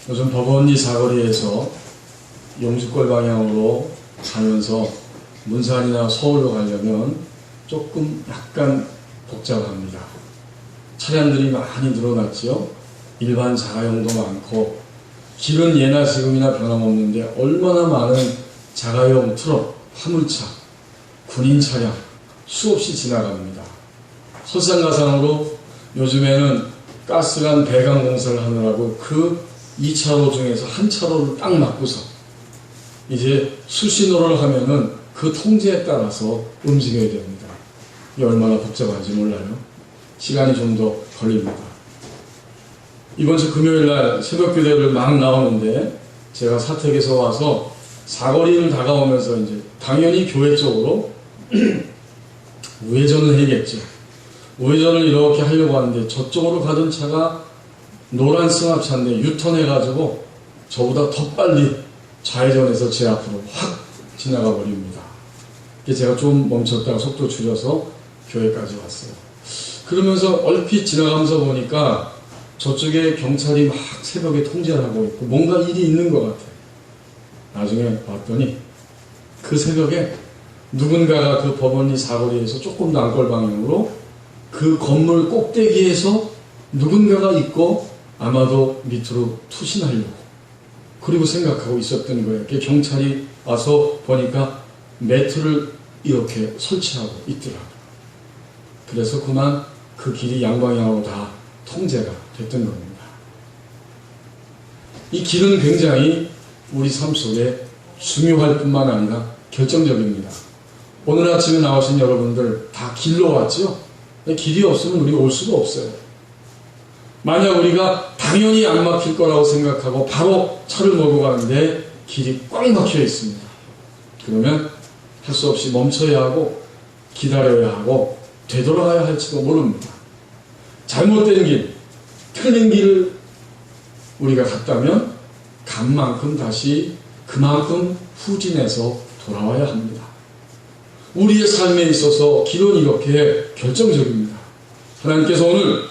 요즘 법원리 사거리에서 용주골 방향으로 가면서 문산이나 서울로 가려면 조금 약간 복잡합니다. 차량들이 많이 늘어났지요. 일반 자가용도 많고 길은 예나 지금이나 변함없는데 얼마나 많은 자가용 트럭, 화물차, 군인 차량 수없이 지나갑니다. 설상가상으로 요즘에는 가스관 배관 공사를 하느라고 그 2차로 중에서 한 차로를 딱 막고서 이제 수신호를 하면은 그 통제에 따라서 움직여야 됩니다. 이게 얼마나 복잡한지 몰라요. 시간이 좀 더 걸립니다. 이번 주 금요일날 새벽교대를 막 나오는데 제가 사택에서 와서 사거리를 다가오면서 이제 당연히 교회 쪽으로 우회전을 해야겠죠. 우회전을 이렇게 하려고 하는데 저쪽으로 가던 차가 노란 승합차인데 유턴해가지고 저보다 더 빨리 좌회전해서 제 앞으로 확 지나가 버립니다. 제가 좀 멈췄다가 속도 줄여서 교회까지 왔어요. 그러면서 얼핏 지나가면서 보니까 저쪽에 경찰이 막 새벽에 통제를 하고 있고 뭔가 일이 있는 것 같아요. 나중에 봤더니 그 새벽에 누군가가 그 법원리 사거리에서 조금 더 안골 방향으로 그 건물 꼭대기에서 누군가가 있고 아마도 밑으로 투신하려고 그리고 생각하고 있었던 거예요. 경찰이 와서 보니까 매트를 이렇게 설치하고 있더라고요. 그래서 그만 그 길이 양방향으로 다 통제가 됐던 겁니다. 이 길은 굉장히 우리 삶 속에 중요할 뿐만 아니라 결정적입니다. 오늘 아침에 나오신 여러분들 다 길로 왔죠? 길이 없으면 우리가 올 수가 없어요. 만약 우리가 당연히 안 막힐 거라고 생각하고 바로 차를 몰고 가는데 길이 꽉 막혀 있습니다. 그러면 할 수 없이 멈춰야 하고 기다려야 하고 되돌아가야 할지도 모릅니다. 잘못된 길, 틀린 길을 우리가 갔다면 간 만큼 다시 그만큼 후진해서 돌아와야 합니다. 우리의 삶에 있어서 길은 이렇게 결정적입니다. 하나님께서 오늘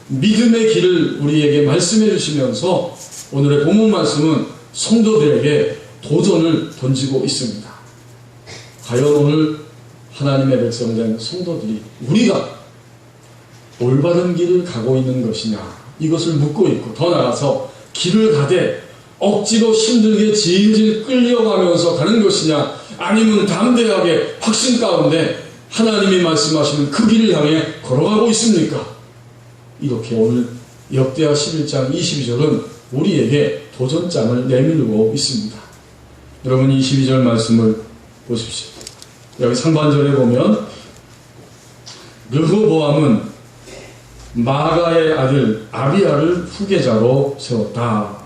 믿음의 길을 우리에게 말씀해 주시면서 오늘의 본문 말씀은 성도들에게 도전을 던지고 있습니다. 과연 오늘 하나님의 백성된 성도들이 우리가 올바른 길을 가고 있는 것이냐 이것을 묻고 있고 더 나아가서 길을 가되 억지로 힘들게 질질 끌려가면서 가는 것이냐 아니면 담대하게 확신 가운데 하나님이 말씀하시는 그 길을 향해 걸어가고 있습니까? 이렇게 오늘 역대하 11장 22절은 우리에게 도전장을 내밀고 있습니다. 여러분 22절 말씀을 보십시오. 여기 상반절에 보면 르호보암은 마가의 아들 아비야를 후계자로 세웠다.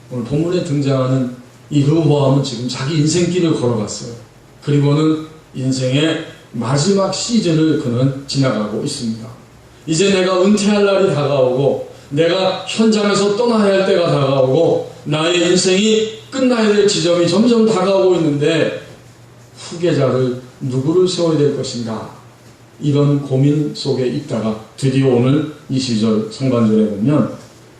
오늘 본문에 등장하는 이 르호보암은 지금 자기 인생길을 걸어갔어요. 그리고는 인생의 마지막 시즌을 그는 지나가고 있습니다. 이제 내가 은퇴할 날이 다가오고 내가 현장에서 떠나야 할 때가 다가오고 나의 인생이 끝나야 될 지점이 점점 다가오고 있는데 후계자를 누구를 세워야 될 것인가 이런 고민 속에 있다가 드디어 오늘 22절 상반절에 보면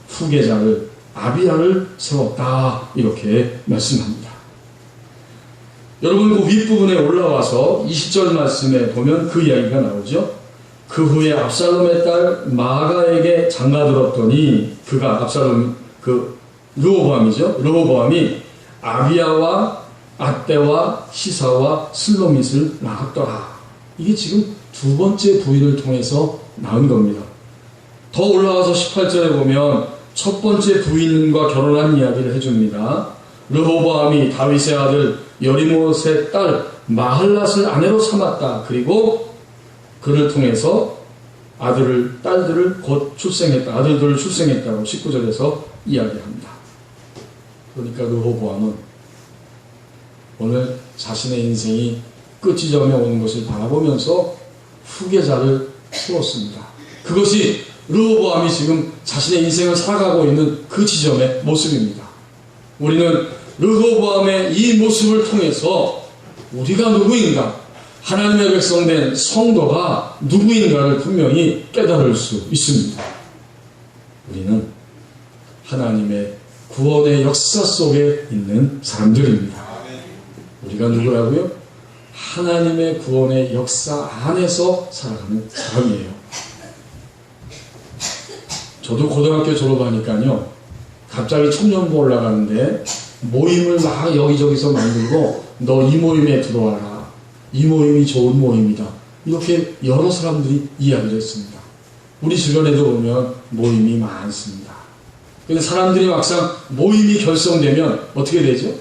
후계자를 아비야를 세웠다 이렇게 말씀합니다. 여러분 그 윗부분에 올라와서 20절 말씀에 보면 그 이야기가 나오죠. 그 후에 압살롬의 딸 마가에게 장가들었더니 그가 압살롬 그 르호보암이죠. 르호보암이 아비야와 앗대와 시사와 슬로밋을 낳았더라. 이게 지금 두 번째 부인을 통해서 낳은 겁니다. 더 올라와서 18절에 보면 첫 번째 부인과 결혼한 이야기를 해줍니다. 르호보암이 다윗의 아들 여리못의 딸 마할랏을 아내로 삼았다. 그리고 그를 통해서 아들을 딸들을 곧 출생했다. 아들들을 출생했다고 19절에서 이야기합니다. 그러니까 르호보암은 오늘 자신의 인생이 끝지점에 오는 것을 바라보면서 후계자를 세웠습니다. 그것이 르호보암이 지금 자신의 인생을 살아가고 있는 그 지점의 모습입니다. 우리는 르호보암의 이 모습을 통해서 우리가 누구인가, 하나님의 백성된 성도가 누구인가를 분명히 깨달을 수 있습니다. 우리는 하나님의 구원의 역사 속에 있는 사람들입니다. 우리가 누구라고요? 하나님의 구원의 역사 안에서 살아가는 사람이에요. 저도 고등학교 졸업하니까요, 갑자기 청년부 올라가는데 모임을 막 여기저기서 만들고 너 이 모임에 들어와라. 이 모임이 좋은 모임이다. 이렇게 여러 사람들이 이야기를 했습니다. 우리 주변에도 보면 모임이 많습니다. 근데 사람들이 막상 모임이 결성되면 어떻게 되죠?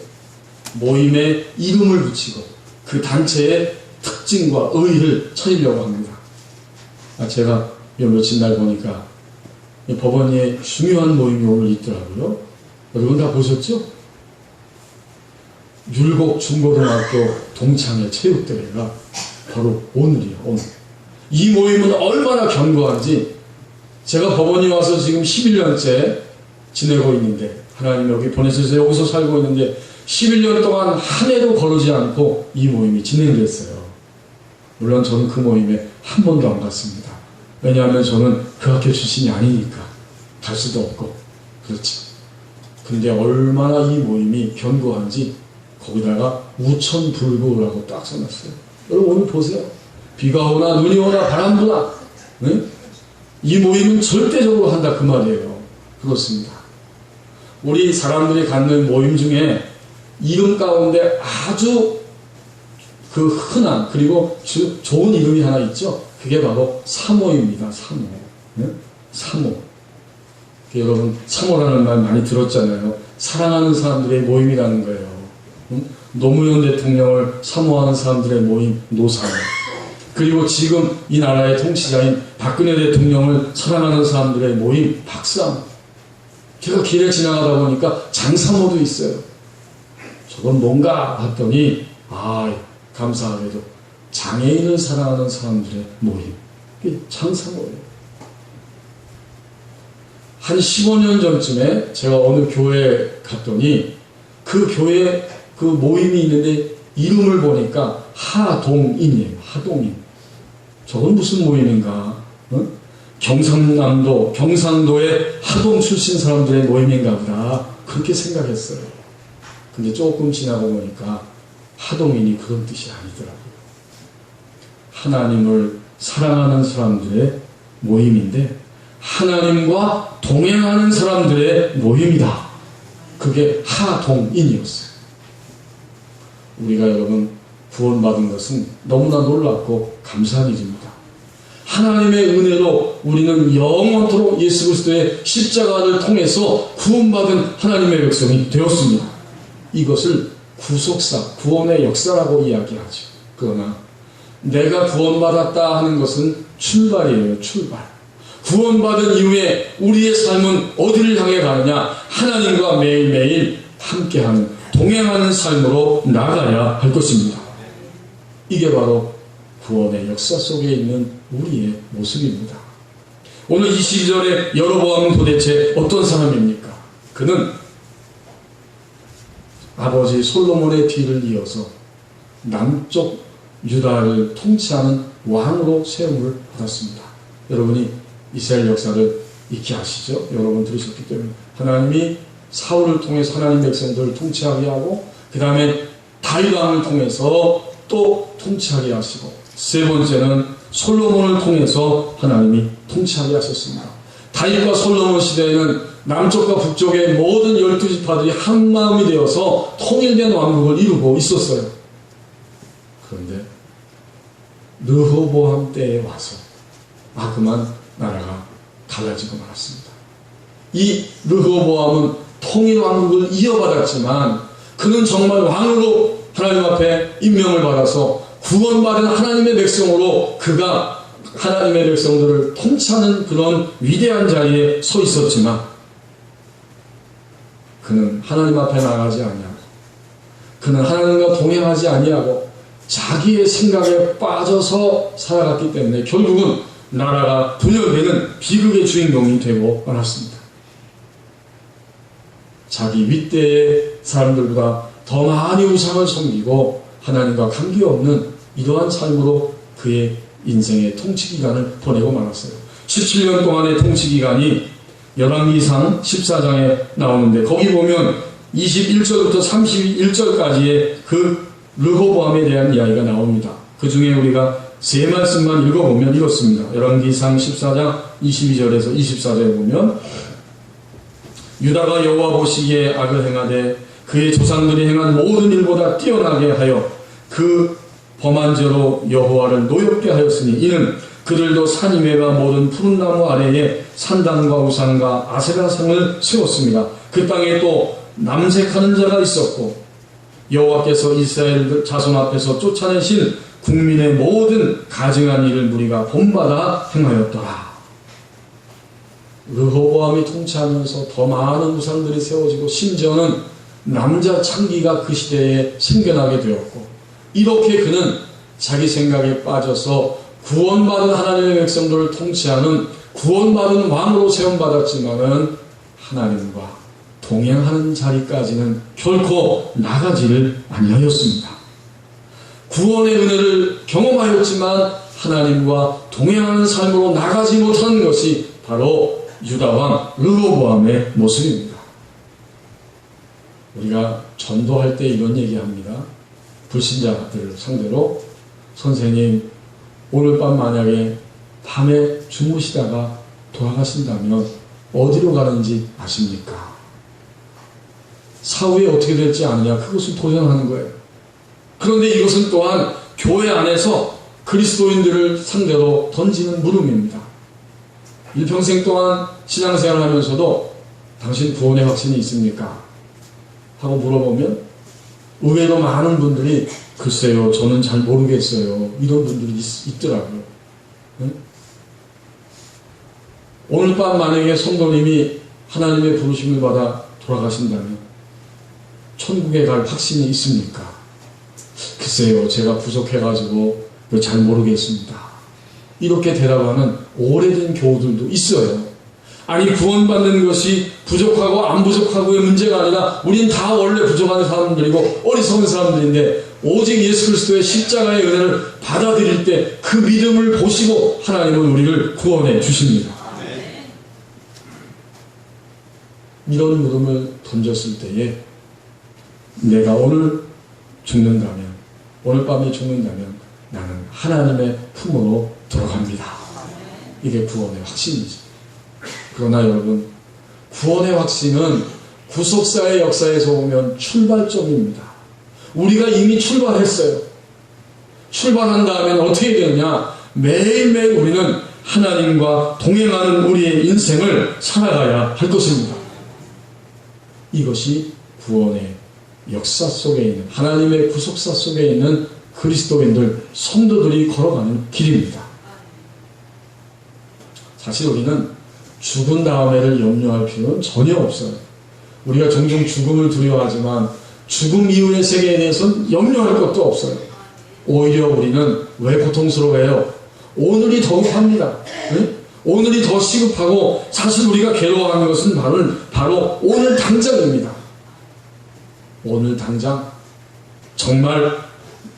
모임에 이름을 붙이고 그 단체의 특징과 의의를 찾으려고 합니다. 제가 며칠 날 보니까 법원에 중요한 모임이 오늘 있더라고요. 여러분 다 보셨죠? 율곡 중고등학교 동창회 체육대회가 바로 오늘이에요. 오늘. 이 모임은 얼마나 견고한지 제가 법원에 와서 지금 11년째 지내고 있는데, 하나님 여기 보내셔서 여기서 살고 있는데 11년 동안 한 해도 거르지 않고 이 모임이 진행됐어요. 물론 저는 그 모임에 한 번도 안 갔습니다. 왜냐하면 저는 그 학교 출신이 아니니까 갈 수도 없고 그렇지. 근데 얼마나 이 모임이 견고한지 거기다가 우천불구라고 딱 써놨어요. 여러분 오늘 보세요. 비가 오나 눈이 오나 바람 부나, 네? 이 모임은 절대적으로 한다 그 말이에요. 그렇습니다. 우리 사람들이 갖는 모임 중에 이름 가운데 아주 그 흔한 그리고 좋은 이름이 하나 있죠. 그게 바로 사모입니다. 사모. 네? 사모. 여러분 사모라는 말 많이 들었잖아요. 사랑하는 사람들의 모임이라는 거예요. 노무현 대통령을 사모하는 사람들의 모임 노사모. 그리고 지금 이 나라의 통치자인 박근혜 대통령을 사랑하는 사람들의 모임 박사모. 제가 길에 지나가다 보니까 장사모도 있어요. 저건 뭔가 봤더니 감사하게도 장애인을 사랑하는 사람들의 모임. 이게 장사모예요. 한 15년 전쯤에 제가 어느 교회에 갔더니 그 교회 그 모임이 있는데 이름을 보니까 하동인이에요. 하동인. 저건 무슨 모임인가? 어? 경상도의 하동 출신 사람들의 모임인가 보다. 그렇게 생각했어요. 근데 조금 지나고 보니까 하동인이 그런 뜻이 아니더라고요. 하나님을 사랑하는 사람들의 모임인데 하나님과 동행하는 사람들의 모임이다. 그게 하동인이었어요. 우리가 여러분 구원받은 것은 너무나 놀랍고 감사한 일입니다. 하나님의 은혜로 우리는 영원토록 예수 그리스도의 십자가를 통해서 구원받은 하나님의 백성이 되었습니다. 이것을 구속사, 구원의 역사라고 이야기하죠. 그러나 내가 구원받았다 하는 것은 출발이에요. 출발. 구원받은 이후에 우리의 삶은 어디를 향해 가느냐? 하나님과 매일매일 함께하는, 동행하는 삶으로 나아가야 할 것입니다. 이게 바로 구원의 역사 속에 있는 우리의 모습입니다. 오늘 이 시절에 여로보암은 도대체 어떤 사람입니까? 그는 아버지 솔로몬의 뒤를 이어서 남쪽 유다를 통치하는 왕으로 세움을 받았습니다. 여러분이 이스라엘 역사를 익히 아시죠? 여러 번 들으셨기 때문에 하나님이 사울을 통해서 하나님 백성들을 통치하게 하고 그 다음에 다윗 왕을 통해서 또 통치하게 하시고 세 번째는 솔로몬을 통해서 하나님이 통치하게 하셨습니다. 다윗과 솔로몬 시대에는 남쪽과 북쪽의 모든 12지파들이 한마음이 되어서 통일된 왕국을 이루고 있었어요. 그런데 르호보암 때에 와서 그만 나라가 갈라지고 말았습니다. 이 르호보암은 통일 왕국을 이어받았지만 그는 정말 왕으로 하나님 앞에 임명을 받아서 구원받은 하나님의 백성으로 그가 하나님의 백성들을 통치하는 그런 위대한 자리에 서 있었지만 그는 하나님 앞에 나가지 아니하고 그는 하나님과 동행하지 아니하고 자기의 생각에 빠져서 살아갔기 때문에 결국은 나라가 분열되는 비극의 주인공이 되고 말았습니다. 자기 윗대의 사람들보다 더 많이 우상을 섬기고 하나님과 관계없는 이러한 삶으로 그의 인생의 통치기간을 보내고 말았어요. 17년 동안의 통치기간이 열왕기상 14장에 나오는데 거기 보면 21절부터 31절까지의 그 르호보암에 대한 이야기가 나옵니다. 그 중에 우리가 세 말씀만 읽어보면 이렇습니다. 열왕기상 14장 22절에서 24절에 보면 유다가 여호와 보시기에 악을 행하되 그의 조상들이 행한 모든 일보다 뛰어나게 하여 그 범한 죄로 여호와를 노엽게 하였으니 이는 그들도 산이메가 모든 푸른 나무 아래에 산당과 우상과 아세라상을 세웠습니다. 그 땅에 또 남색하는 자가 있었고 여호와께서 이스라엘 자손 앞에서 쫓아내신 국민의 모든 가증한 일을 무리가 본받아 행하였더라. 르호보암이 통치하면서 더 많은 우상들이 세워지고 심지어는 남자 창기가 그 시대에 생겨나게 되었고 이렇게 그는 자기 생각에 빠져서 구원받은 하나님의 백성들을 통치하는 구원받은 왕으로 세움받았지만은 하나님과 동행하는 자리까지는 결코 나가지를 아니하였습니다. 구원의 은혜를 경험하였지만 하나님과 동행하는 삶으로 나가지 못하는 것이 바로 유다왕 르호보암의 모습입니다. 우리가 전도할 때 이런 얘기합니다. 불신자들을 상대로 선생님 오늘 밤 만약에 밤에 주무시다가 돌아가신다면 어디로 가는지 아십니까? 사후에 어떻게 될지 아느냐? 그것을 도전하는 거예요. 그런데 이것은 또한 교회 안에서 그리스도인들을 상대로 던지는 물음입니다. 일평생 동안 신앙생활을 하면서도 당신 구원의 확신이 있습니까? 하고 물어보면 의외로 많은 분들이 글쎄요 저는 잘 모르겠어요 이런 분들이 있더라고요. 응? 오늘 밤 만약에 성도님이 하나님의 부르심을 받아 돌아가신다면 천국에 갈 확신이 있습니까? 글쎄요 제가 부족해가지고 잘 모르겠습니다. 이렇게 대답하는 오래된 교우들도 있어요. 아니 구원받는 것이 부족하고 안 부족하고의 문제가 아니라 우린 다 원래 부족한 사람들이고 어리석은 사람들인데 오직 예수 그리스도의 십자가의 은혜를 받아들일 때 그 믿음을 보시고 하나님은 우리를 구원해 주십니다. 이런 물음을 던졌을 때에 내가 오늘 죽는다면 오늘 밤에 죽는다면 나는 하나님의 품으로 들어갑니다. 이게 구원의 확신이지. 그러나 여러분 구원의 확신은 구속사의 역사에서 보면 출발점입니다. 우리가 이미 출발했어요. 출발한 다음엔 어떻게 되느냐? 매일매일 우리는 하나님과 동행하는 우리의 인생을 살아가야 할 것입니다. 이것이 구원의 역사 속에 있는 하나님의 구속사 속에 있는 그리스도인들, 성도들이 걸어가는 길입니다. 사실 우리는 죽은 다음에를 염려할 필요는 전혀 없어요. 우리가 종종 죽음을 두려워하지만 죽음 이후의 세계에 대해서는 염려할 것도 없어요. 오히려 우리는 왜 고통스러워해요? 오늘이 더 급합니다. 네? 오늘이 더 시급하고 사실 우리가 괴로워하는 것은 바로 오늘 당장입니다. 오늘 당장 정말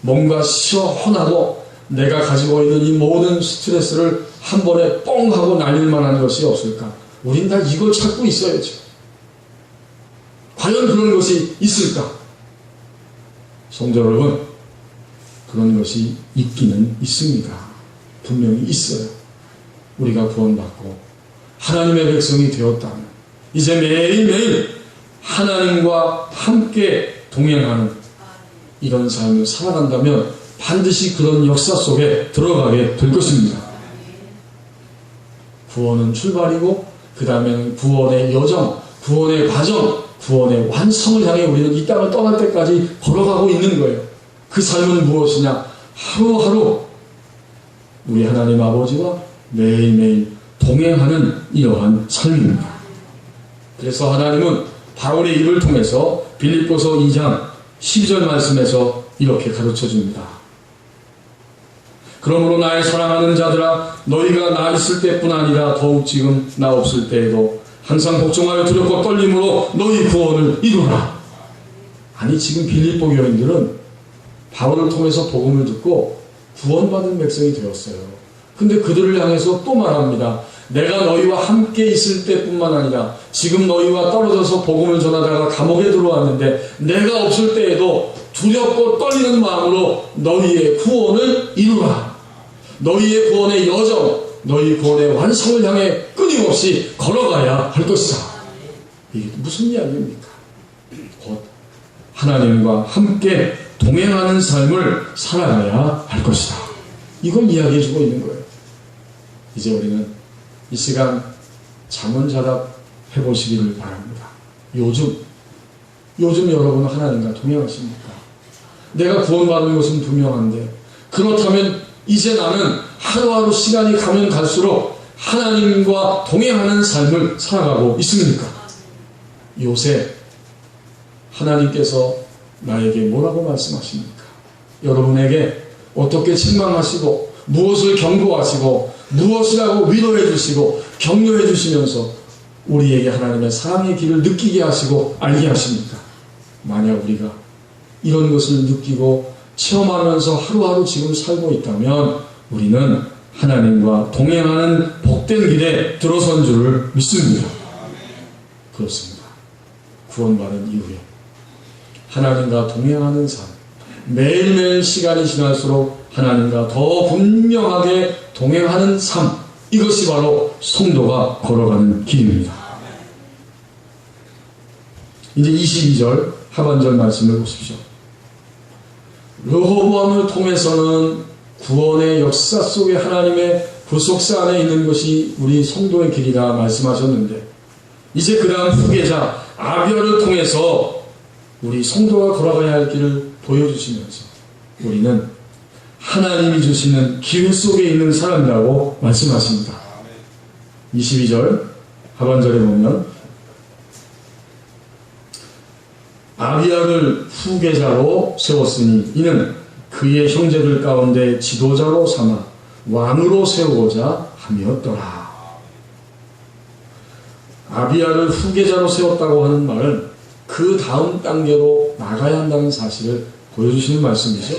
뭔가 시원하고 내가 가지고 있는 이 모든 스트레스를 한 번에 뻥 하고 날릴 만한 것이 없을까? 우린 다 이걸 찾고 있어야죠. 과연 그런 것이 있을까? 성도 여러분, 그런 것이 있기는 있습니다. 분명히 있어요. 우리가 구원받고 하나님의 백성이 되었다면 이제 매일매일 하나님과 함께 동행하는 이런 삶을 살아간다면 반드시 그런 역사 속에 들어가게 될 것입니다. 구원은 출발이고 그 다음에는 구원의 여정, 구원의 과정, 구원의 완성을 향해 우리는 이 땅을 떠날 때까지 걸어가고 있는 거예요. 그 삶은 무엇이냐? 하루하루 우리 하나님 아버지와 매일매일 동행하는 이러한 삶입니다. 그래서 하나님은 바울의 입을 통해서 빌립보서 2장 12절 말씀에서 이렇게 가르쳐줍니다. 그러므로 나의 사랑하는 자들아 너희가 나 있을 때뿐 아니라 더욱 지금 나 없을 때에도 항상 복종하여 두렵고 떨림으로 너희 구원을 이루라. 아니 지금 빌립보 교인들은 바울을 통해서 복음을 듣고 구원받은 백성이 되었어요. 근데 그들을 향해서 또 말합니다. 내가 너희와 함께 있을 때뿐만 아니라 지금 너희와 떨어져서 복음을 전하다가 감옥에 들어왔는데 내가 없을 때에도 두렵고 떨리는 마음으로 너희의 구원을 이루라. 너희의 구원의 여정, 너희 구원의 완성을 향해 끊임없이 걸어가야 할 것이다. 이게 무슨 이야기입니까? 곧 하나님과 함께 동행하는 삶을 살아가야 할 것이다. 이걸 이야기해주고 있는 거예요. 이제 우리는 이 시간 잠언자답 해보시기를 바랍니다. 요즘 여러분은 하나님과 동행하십니까? 내가 구원받은 것은 분명한데 그렇다면 이제 나는 하루하루 시간이 가면 갈수록 하나님과 동행하는 삶을 살아가고 있습니까? 요새 하나님께서 나에게 뭐라고 말씀하십니까? 여러분에게 어떻게 책망하시고 무엇을 경고하시고 무엇이라고 위로해 주시고 격려해 주시면서 우리에게 하나님의 사랑의 길을 느끼게 하시고 알게 하십니까? 만약 우리가 이런 것을 느끼고 체험하면서 하루하루 지금 살고 있다면 우리는 하나님과 동행하는 복된 길에 들어선 줄을 믿습니다. 그렇습니다. 구원받은 이후에 하나님과 동행하는 삶, 매일매일 시간이 지날수록 하나님과 더 분명하게 동행하는 삶, 이것이 바로 성도가 걸어가는 길입니다. 이제 22절 하반절 말씀을 보십시오. 르호보암을 통해서는 구원의 역사 속에 하나님의 구속사 안에 있는 것이 우리 성도의 길이라 말씀하셨는데 이제 그 다음 후계자 아비야를 통해서 우리 성도가 걸어가야 할 길을 보여주시면서 우리는 하나님이 주시는 기회 속에 있는 사람이라고 말씀하십니다. 22절 하반절에 보면 아비야를 후계자로 세웠으니 이는 그의 형제들 가운데 지도자로 삼아 왕으로 세우고자 함이었더라. 아비야를 후계자로 세웠다고 하는 말은 그 다음 단계로 나가야 한다는 사실을 보여주시는 말씀이죠.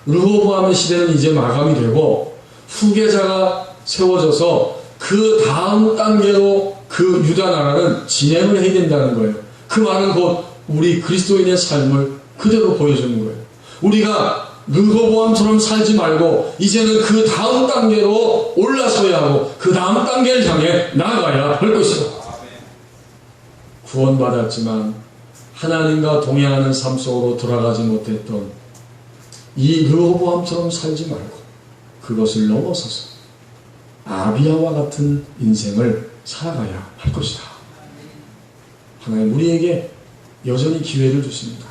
르호보암의 시대는 이제 마감이 되고 후계자가 세워져서 그 다음 단계로 그 유다 나라는 진행을 해야 된다는 거예요. 그 말은 곧 우리 그리스도인의 삶을 그대로 보여주는 거예요. 우리가 르호보암처럼 살지 말고 이제는 그 다음 단계로 올라서야 하고 그 다음 단계를 향해 나아가야 할 것이다. 구원받았지만 하나님과 동행하는 삶 속으로 들어가지 못했던 이 르호보암처럼 살지 말고 그것을 넘어서서 아비야와 같은 인생을 살아가야 할 것이다. 하나님 우리에게 여전히 기회를 주십니다.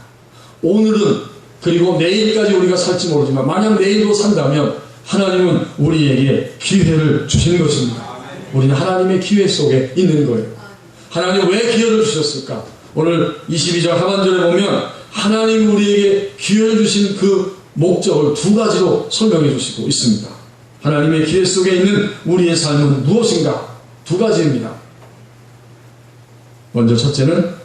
오늘은 그리고 내일까지 우리가 살지 모르지만 만약 내일도 산다면 하나님은 우리에게 기회를 주시는 것입니다. 우리는 하나님의 기회 속에 있는 거예요. 하나님 왜 기회를 주셨을까? 오늘 22절 하반절에 보면 하나님 우리에게 기회를 주신 그 목적을 두 가지로 설명해 주시고 있습니다. 하나님의 기회 속에 있는 우리의 삶은 무엇인가? 두 가지입니다. 먼저 첫째는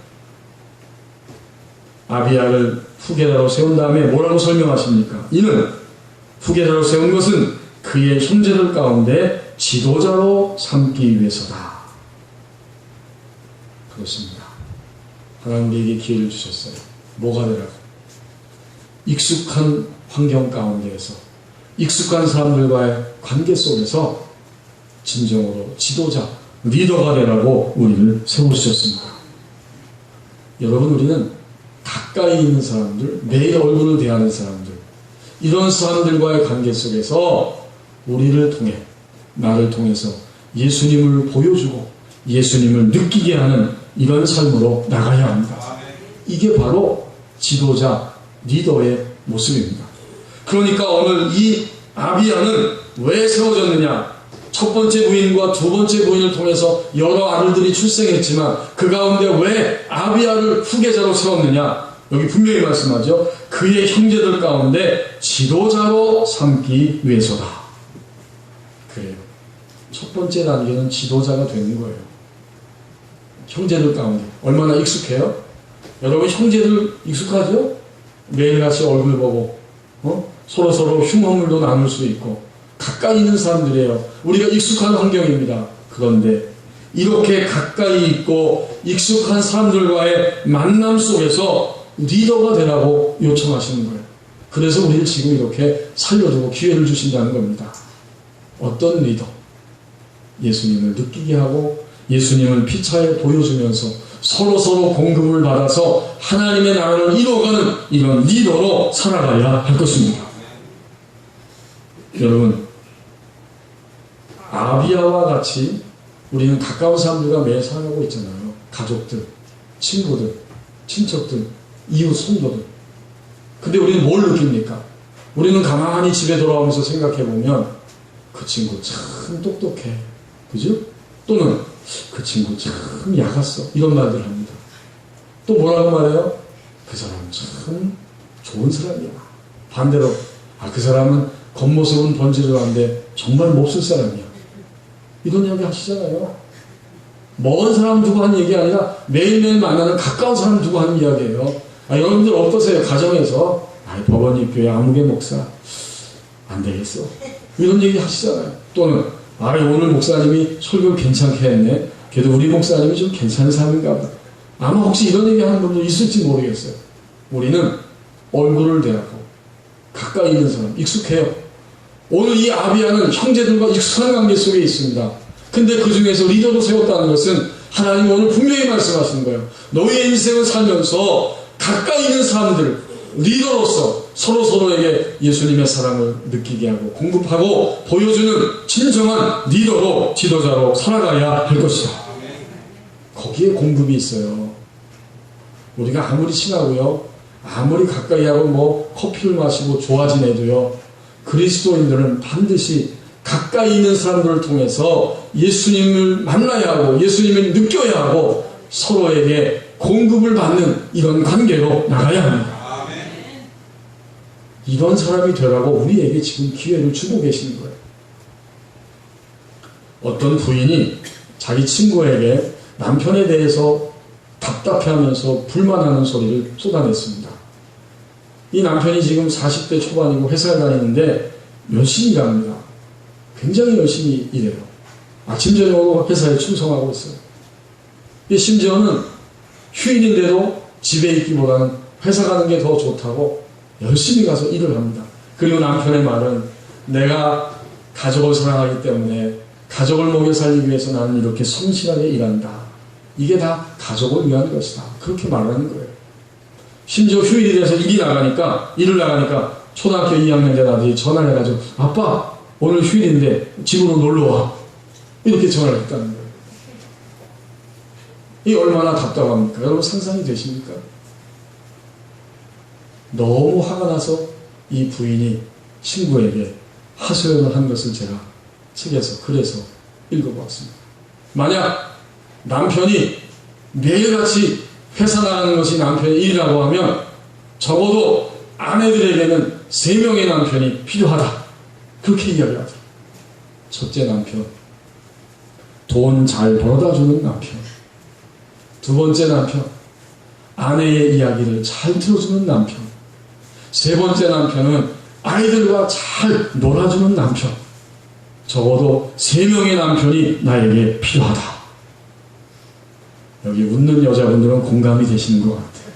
아비야를 후계자로 세운 다음에 뭐라고 설명하십니까? 이는 후계자로 세운 것은 그의 형제들 가운데 지도자로 삼기 위해서다. 그렇습니다. 하나님 우리에게 기회를 주셨어요. 뭐가 되라고? 익숙한 환경 가운데에서 익숙한 사람들과의 관계 속에서 진정으로 지도자, 리더가 되라고 우리를 세우셨습니다. 여러분 우리는 가까이 있는 사람들, 매일 얼굴을 대하는 사람들, 이런 사람들과의 관계 속에서 우리를 통해, 나를 통해서 예수님을 보여주고 예수님을 느끼게 하는 이런 삶으로 나가야 합니다. 이게 바로 지도자, 리더의 모습입니다. 그러니까 오늘 이 아비야는 왜 세워졌느냐? 첫 번째 부인과 두 번째 부인을 통해서 여러 아들들이 출생했지만 그 가운데 왜 아비야를 후계자로 세웠느냐? 여기 분명히 말씀하죠. 그의 형제들 가운데 지도자로 삼기 위해서다. 그래요. 첫 번째 단계는 지도자가 되는 거예요. 형제들 가운데 얼마나 익숙해요? 여러분 형제들 익숙하죠? 매일같이 얼굴 보고 서로서로 흉어물도 나눌 수 있고 가까이 있는 사람들이에요. 우리가 익숙한 환경입니다. 그런데 이렇게 가까이 있고 익숙한 사람들과의 만남 속에서 리더가 되라고 요청하시는 거예요. 그래서 우리를 지금 이렇게 살려두고 기회를 주신다는 겁니다. 어떤 리더? 예수님을 느끼게 하고 예수님을 피차에 보여주면서 서로 공급을 받아서 하나님의 나라를 이뤄가는 이런 리더로 살아가야 할 것입니다. 여러분, 아비아와 같이 우리는 가까운 사람들과 매일 살아가고 있잖아요. 가족들, 친구들, 친척들, 이웃 성도들. 근데 우리는 뭘 느낍니까? 우리는 가만히 집에 돌아오면서 생각해보면 그 친구 참 똑똑해. 그죠? 또는 그 친구 참 야갔어. 이런 말들 합니다. 또 뭐라고 말해요? 그 사람 참 좋은 사람이야. 반대로 그 사람은 겉모습은 번지르한데 정말 몹쓸 사람이야. 이런 이야기 하시잖아요. 먼 사람 두고 하는 얘기 아니라 매일매일 만나는 가까운 사람 두고 하는 이야기예요. 여러분들 어떠세요? 가정에서 법원이 교회 아무개 목사 안 되겠어. 이런 얘기 하시잖아요. 또는 오늘 목사님이 설교 괜찮게 했네. 그래도 우리 목사님이 좀 괜찮은 사람인가 보다. 아마 혹시 이런 얘기 하는 분도 있을지 모르겠어요. 우리는 얼굴을 대하고 가까이 있는 사람, 익숙해요. 오늘 이 아비아는 형제들과 익숙한 관계 속에 있습니다. 근데 그 중에서 리더로 세웠다는 것은 하나님이 오늘 분명히 말씀하시는 거예요. 너희의 인생을 살면서 가까이 있는 사람들, 리더로서 서로에게 예수님의 사랑을 느끼게 하고 공급하고 보여주는 진정한 리더로, 지도자로 살아가야 할 것이다. 거기에 공급이 있어요. 우리가 아무리 친하고요, 아무리 가까이 하고 커피를 마시고 좋아 지내도요, 그리스도인들은 반드시 가까이 있는 사람들을 통해서 예수님을 만나야 하고 예수님을 느껴야 하고 서로에게 공급을 받는 이런 관계로 나가야 합니다. 이런 사람이 되라고 우리에게 지금 기회를 주고 계시는 거예요. 어떤 부인이 자기 친구에게 남편에 대해서 답답해하면서 불만하는 소리를 쏟아냈습니다. 이 남편이 지금 40대 초반이고 회사에 다니는데 열심히 일합니다. 굉장히 열심히 일해요. 아침 저녁으로 회사에 충성하고 있어요. 심지어는 휴일인데도 집에 있기보다는 회사 가는 게 더 좋다고 열심히 가서 일을 합니다. 그리고 남편의 말은 내가 가족을 사랑하기 때문에 가족을 먹여 살리기 위해서 나는 이렇게 성실하게 일한다. 이게 다 가족을 위한 것이다. 그렇게 말하는 거예요. 심지어 휴일이 돼서 일을 나가니까 초등학교 2학년 된 아들이 전화를 해가지고 아빠 오늘 휴일인데 집으로 놀러와. 이렇게 전화를 했다는 거예요. 이게 얼마나 답답합니까? 여러분 상상이 되십니까? 너무 화가 나서 이 부인이 친구에게 하소연을 한 것을 제가 책에서 글에서 읽어보았습니다. 만약 남편이 매일같이 회사 나가는 것이 남편의 일이라고 하면 적어도 아내들에게는 3명의 남편이 필요하다. 그렇게 이야기하더라. 첫째 남편, 돈 잘 벌어다주는 남편. 두 번째 남편, 아내의 이야기를 잘 들어주는 남편. 세 번째 남편은 아이들과 잘 놀아주는 남편. 적어도 3명의 남편이 나에게 필요하다. 여기 웃는 여자분들은 공감이 되시는 것 같아요.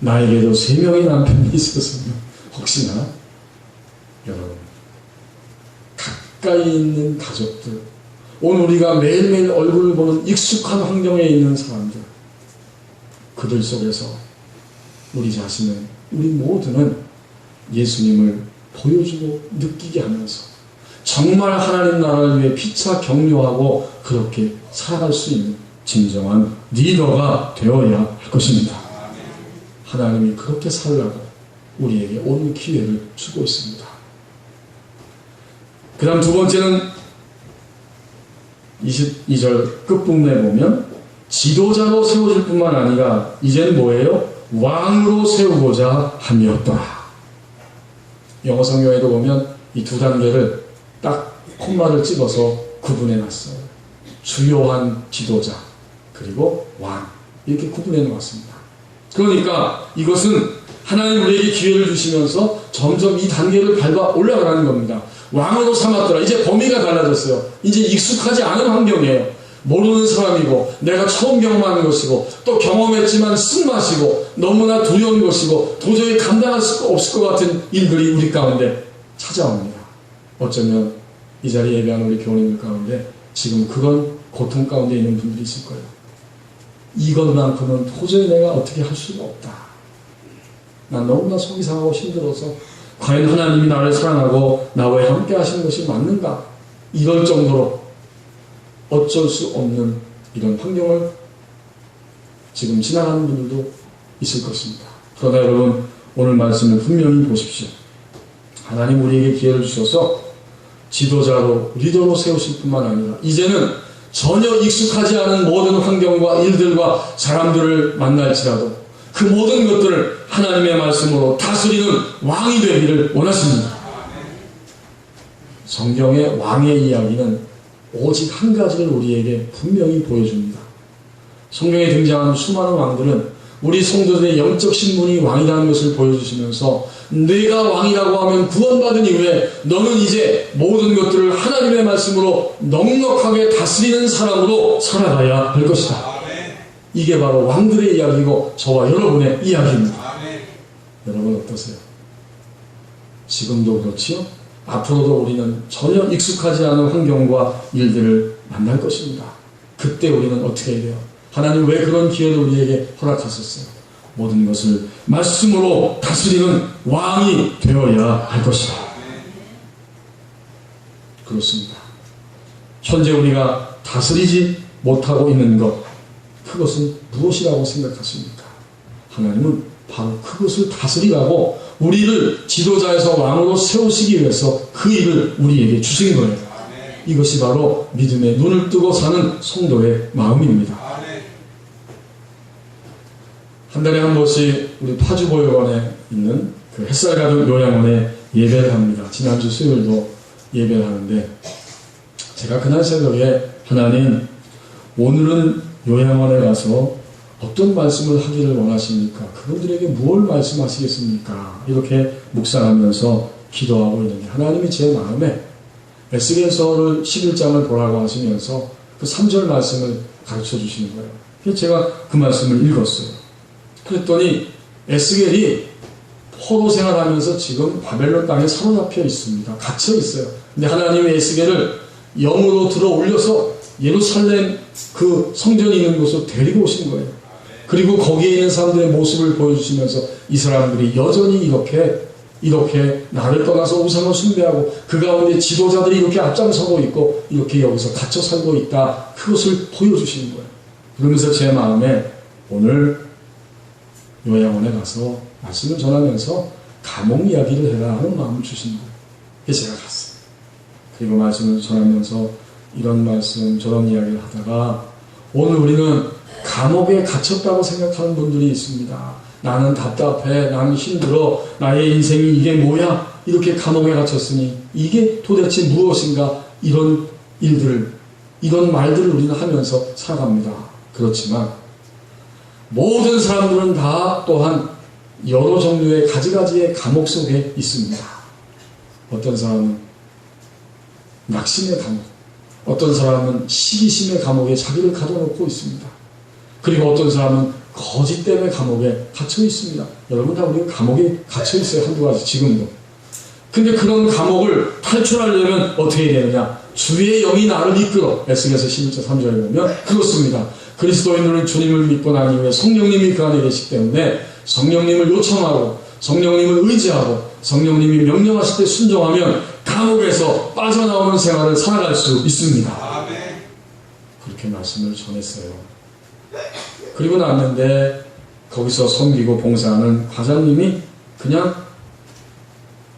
나에게도 3명의 남편이 있었으면 혹시나 여러분 가까이 있는 가족들, 오늘 우리가 매일매일 얼굴을 보는 익숙한 환경에 있는 사람들, 그들 속에서 우리 자신은, 우리 모두는 예수님을 보여주고 느끼게 하면서 정말 하나님 나라를 위해 피차 격려하고 그렇게 살아갈 수 있는 진정한 리더가 되어야 할 것입니다. 하나님이 그렇게 살라고 우리에게 오늘 기회를 주고 있습니다. 그 다음 두 번째는 22절 끝부분에 보면 지도자로 세워질 뿐만 아니라 이제는 뭐예요? 왕으로 세우고자 함이었더라. 영어 성경에도 보면 이 두 단계를 딱 콤마를 찍어서 구분해 놨어요. 주요한 지도자 그리고 왕, 이렇게 구분해 놓았습니다. 그러니까 이것은 하나님 우리에게 기회를 주시면서 점점 이 단계를 밟아 올라가는 겁니다. 왕으로 삼았더라. 이제 범위가 달라졌어요. 이제 익숙하지 않은 환경이에요. 모르는 사람이고 내가 처음 경험하는 것이고 또 경험했지만 쓴맛이고 너무나 두려운 것이고 도저히 감당할 수 없을 것 같은 일들이 우리 가운데 찾아옵니다. 어쩌면 이 자리에 예배하는 우리 교우님들 가운데 지금 그런 고통 가운데 있는 분들이 있을 거예요. 이것만큼은 도저히 내가 어떻게 할 수가 없다. 난 너무나 속이 상하고 힘들어서 과연 하나님이 나를 사랑하고 나와 함께 하시는 것이 맞는가? 이럴 정도로 어쩔 수 없는 이런 환경을 지금 지나가는 분들도 있을 것입니다. 그러나 여러분 오늘 말씀을 분명히 보십시오. 하나님 우리에게 기회를 주셔서 지도자로 리더로 세우실 뿐만 아니라 이제는 전혀 익숙하지 않은 모든 환경과 일들과 사람들을 만날지라도 그 모든 것들을 하나님의 말씀으로 다스리는 왕이 되기를 원하십니다. 성경의 왕의 이야기는 오직 한 가지를 우리에게 분명히 보여줍니다. 성경에 등장하는 수많은 왕들은 우리 성도들의 영적 신분이 왕이라는 것을 보여주시면서 내가 왕이라고 하면 구원받은 이후에 너는 이제 모든 것들을 하나님의 말씀으로 넉넉하게 다스리는 사람으로 살아가야 할 것이다. 이게 바로 왕들의 이야기고 저와 여러분의 이야기입니다. 여러분 어떠세요? 지금도 그렇지요? 앞으로도 우리는 전혀 익숙하지 않은 환경과 일들을 만날 것입니다. 그때 우리는 어떻게 해야 돼요? 하나님 왜 그런 기회를 우리에게 허락하셨어요? 모든 것을 말씀으로 다스리는 왕이 되어야 할 것이다. 그렇습니다. 현재 우리가 다스리지 못하고 있는 것, 그것은 무엇이라고 생각하십니까? 하나님은 바로 그것을 다스리라고 우리를 지도자에서 왕으로 세우시기 위해서 그 일을 우리에게 주신 거예요. 이것이 바로 믿음의 눈을 뜨고 사는 성도의 마음입니다. 한 달에 한 번씩 우리 파주보육원에 있는 그 햇살가족 요양원에 예배를 합니다. 지난주 수요일도 예배를 하는데 제가 그날 새벽에 하나님 오늘은 요양원에 가서 어떤 말씀을 하기를 원하십니까? 그분들에게 무엇을 말씀하시겠습니까? 이렇게 묵상하면서 기도하고 있는데 하나님이 제 마음에 에스겔서를 11장을 보라고 하시면서 그 3절 말씀을 가르쳐 주시는 거예요. 그래서 제가 그 말씀을 읽었어요. 그랬더니 에스겔이 포로 생활하면서 지금 바벨론 땅에 사로잡혀 있습니다. 갇혀 있어요. 근데 하나님이 에스겔을 영으로 들어 올려서 예루살렘 그 성전이 있는 곳으로 데리고 오신 거예요. 그리고 거기에 있는 사람들의 모습을 보여주시면서 이 사람들이 여전히 이렇게 나를 떠나서 우상을 숭배하고 그 가운데 지도자들이 이렇게 앞장서고 있고 이렇게 여기서 갇혀 살고 있다. 그것을 보여주시는 거예요. 그러면서 제 마음에 오늘 요양원에 가서 말씀을 전하면서 감옥 이야기를 해라 하는 마음을 주신 거예요. 그래서 제가 갔어요. 그리고 말씀을 전하면서 이런 말씀 저런 이야기를 하다가 오늘 우리는 감옥에 갇혔다고 생각하는 분들이 있습니다. 나는 답답해, 나는 힘들어, 나의 인생이 이게 뭐야? 이렇게 감옥에 갇혔으니 이게 도대체 무엇인가? 이런 일들을, 이런 말들을 우리는 하면서 살아갑니다. 그렇지만 모든 사람들은 다 또한 여러 종류의 가지가지의 감옥 속에 있습니다. 어떤 사람은 낙심의 감옥, 어떤 사람은 시기심의 감옥에 자기를 가둬놓고 있습니다. 그리고 어떤 사람은 거짓 때문에 감옥에 갇혀 있습니다. 여러분 다 우리가 감옥에 갇혀 있어요. 한두 가지 지금도. 근데 그런 감옥을 탈출하려면 어떻게 해야 되느냐? 주의 영이 나를 이끌어. 에스겔서 11장 3절에 보면 그렇습니다. 그리스도인들은 주님을 믿고 난 이후에 성령님이 그 안에 계시기 때문에 성령님을 요청하고 성령님을 의지하고 성령님이 명령하실 때 순종하면 감옥에서 빠져나오는 생활을 살아갈 수 있습니다. 그렇게 말씀을 전했어요. 그리고 났는데 거기서 섬기고 봉사하는 과장님이 그냥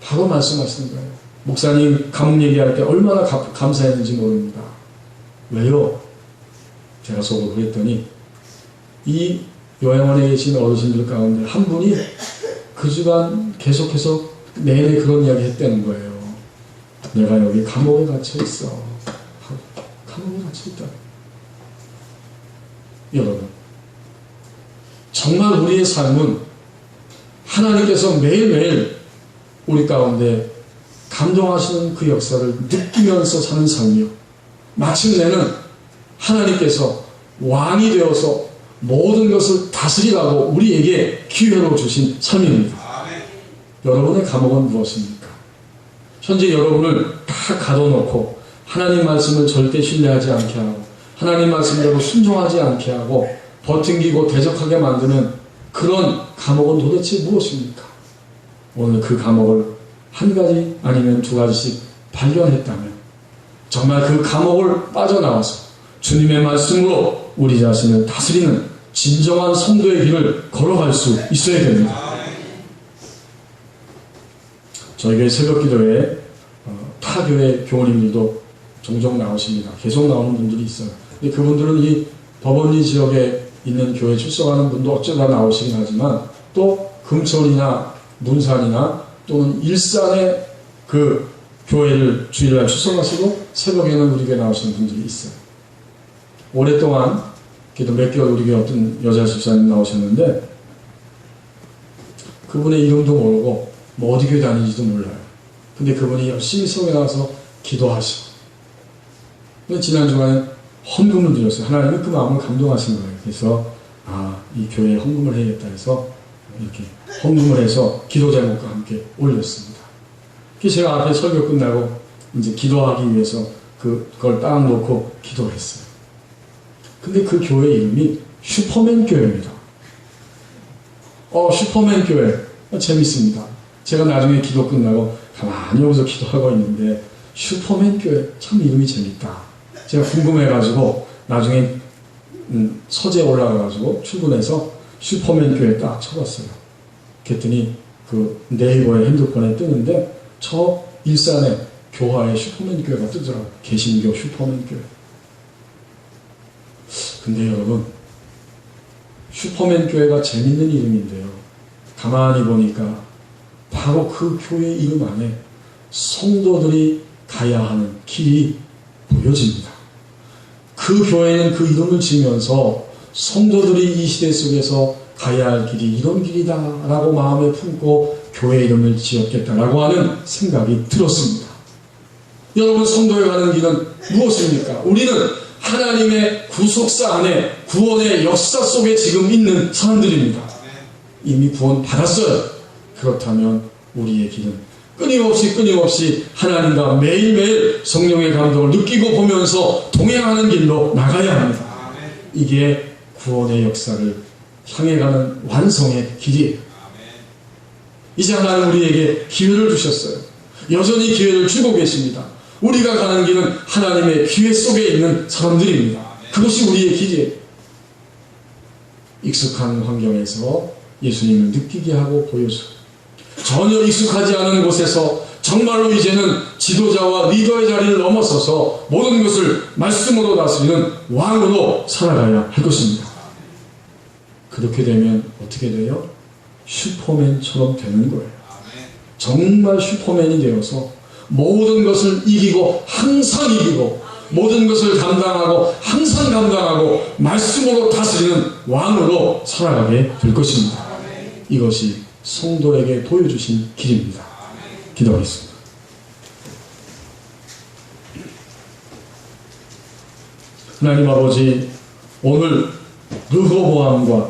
바로 말씀하시는 거예요. 목사님 감옥 얘기할 때 얼마나 감사했는지 모릅니다. 왜요? 제가 속으로 그랬더니 이 요양원에 계신 어르신들 가운데 한 분이 그 주간 계속해서 내내 그런 이야기 했다는 거예요. 내가 여기 감옥에 갇혀 있어. 감옥에 갇혀 있다. 여러분, 정말 우리의 삶은 하나님께서 매일매일 우리 가운데 감동하시는 그 역사를 느끼면서 사는 삶이요. 마침내는 하나님께서 왕이 되어서 모든 것을 다스리라고 우리에게 기회로 주신 삶입니다. 여러분의 감옥은 무엇입니까? 현재 여러분을 다 가둬놓고 하나님 말씀을 절대 신뢰하지 않게 하고 하나님 말씀대로 순종하지 않게 하고 버팅기고 대적하게 만드는 그런 감옥은 도대체 무엇입니까? 오늘 그 감옥을 한 가지 아니면 두 가지씩 발견했다면 정말 그 감옥을 빠져나와서 주님의 말씀으로 우리 자신을 다스리는 진정한 성도의 길을 걸어갈 수 있어야 됩니다. 저희 교회 새벽기도에 타 교회 교우님들도 종종 나오십니다. 계속 나오는 분들이 있어요. 근데 그분들은 이 법원리 지역에 있는 교회 출석하는 분도 어쩌다 나오시긴 하지만 또 금천이나 문산이나 또는 일산의 그 교회를 주일날 출석하시고 새벽에는 우리 교회 나오시는 분들이 있어요. 오랫동안 기도 몇 개월 우리 교회 어떤 여자 집사님 나오셨는데 그분의 이름도 모르고 뭐 어디 교회 다니는지도 몰라요. 근데 그분이 열심히 성에 나와서 기도하시고 근데 지난 주간에 헌금을 드렸어요. 하나님은 그 마음을 감동하신 거예요. 그래서 이 교회에 헌금을 해야겠다 해서 이렇게 헌금을 해서 기도 제목과 함께 올렸습니다. 그래서 제가 앞에 설교 끝나고 이제 기도하기 위해서 그걸 딱 놓고 기도했어요. 근데 그 교회 이름이 슈퍼맨 교회입니다. 슈퍼맨 교회 재밌습니다. 제가 나중에 기도 끝나고 가만히 여기서 기도하고 있는데 슈퍼맨 교회 참 이름이 재밌다. 제가 궁금해가지고 나중에 서재에 올라가가지고 출근해서 슈퍼맨 교회 딱 쳐봤어요. 그랬더니 그 네이버에 핸드폰에 뜨는데 저 일산에 교화에 슈퍼맨 교회가 뜨더라고요. 개신교 슈퍼맨 교회. 근데 여러분 슈퍼맨 교회가 재밌는 이름인데요. 가만히 보니까 바로 그 교회 이름 안에 성도들이 가야 하는 길이 보여집니다. 그 교회는 그 이름을 지으면서 성도들이 이 시대 속에서 가야 할 길이 이런 길이다 라고 마음에 품고 교회 이름을 지었겠다라고 하는 생각이 들었습니다. 여러분 성도에 가는 길은 무엇입니까? 우리는 하나님의 구속사 안에 구원의 역사 속에 지금 있는 사람들입니다. 이미 구원 받았어요. 그렇다면 우리의 길은 끊임없이 하나님과 매일매일 성령의 감동을 느끼고 보면서 동행하는 길로 나가야 합니다. 이게 구원의 역사를 향해 가는 완성의 길이에요. 이제 하나님 우리에게 기회를 주셨어요. 여전히 기회를 주고 계십니다. 우리가 가는 길은 하나님의 기회 속에 있는 사람들입니다. 그것이 우리의 길이에요. 익숙한 환경에서 예수님을 느끼게 하고 보여주고 전혀 익숙하지 않은 곳에서 정말로 이제는 지도자와 리더의 자리를 넘어서서 모든 것을 말씀으로 다스리는 왕으로 살아가야 할 것입니다. 그렇게 되면 어떻게 돼요? 슈퍼맨처럼 되는 거예요. 정말 슈퍼맨이 되어서 모든 것을 이기고 항상 이기고 모든 것을 감당하고 항상 감당하고 말씀으로 다스리는 왕으로 살아가게 될 것입니다. 이것이 성도에게 보여주신 길입니다. 기도하겠습니다. 하나님 아버지, 오늘 르호보암과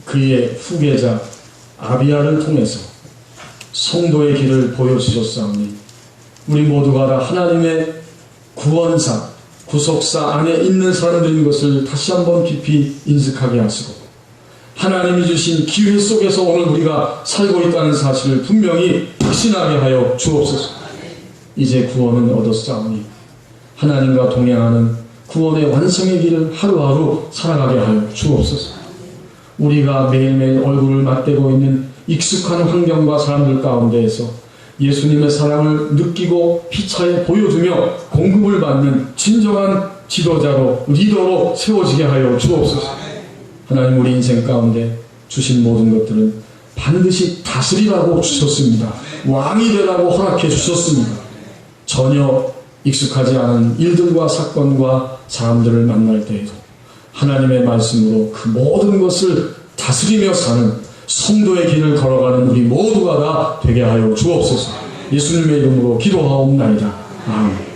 그의 후계자 아비야를 통해서 성도의 길을 보여주셨사오니 우리 모두가 다 하나님의 구원사, 구속사 안에 있는 사람들인 것을 다시 한번 깊이 인식하게 하시고 하나님이 주신 기회 속에서 오늘 우리가 살고 있다는 사실을 분명히 확신하게 하여 주옵소서. 이제 구원은 얻었사오니 하나님과 동행하는 구원의 완성의 길을 하루하루 살아가게 하여 주옵소서. 우리가 매일매일 얼굴을 맞대고 있는 익숙한 환경과 사람들 가운데에서 예수님의 사랑을 느끼고 피차에 보여주며 공급을 받는 진정한 지도자로 리더로 세워지게 하여 주옵소서. 하나님 우리 인생 가운데 주신 모든 것들은 반드시 다스리라고 주셨습니다. 왕이 되라고 허락해 주셨습니다. 전혀 익숙하지 않은 일들과 사건과 사람들을 만날 때에도 하나님의 말씀으로 그 모든 것을 다스리며 사는 성도의 길을 걸어가는 우리 모두가 다 되게 하여 주옵소서. 예수님의 이름으로 기도하옵나이다. 아멘.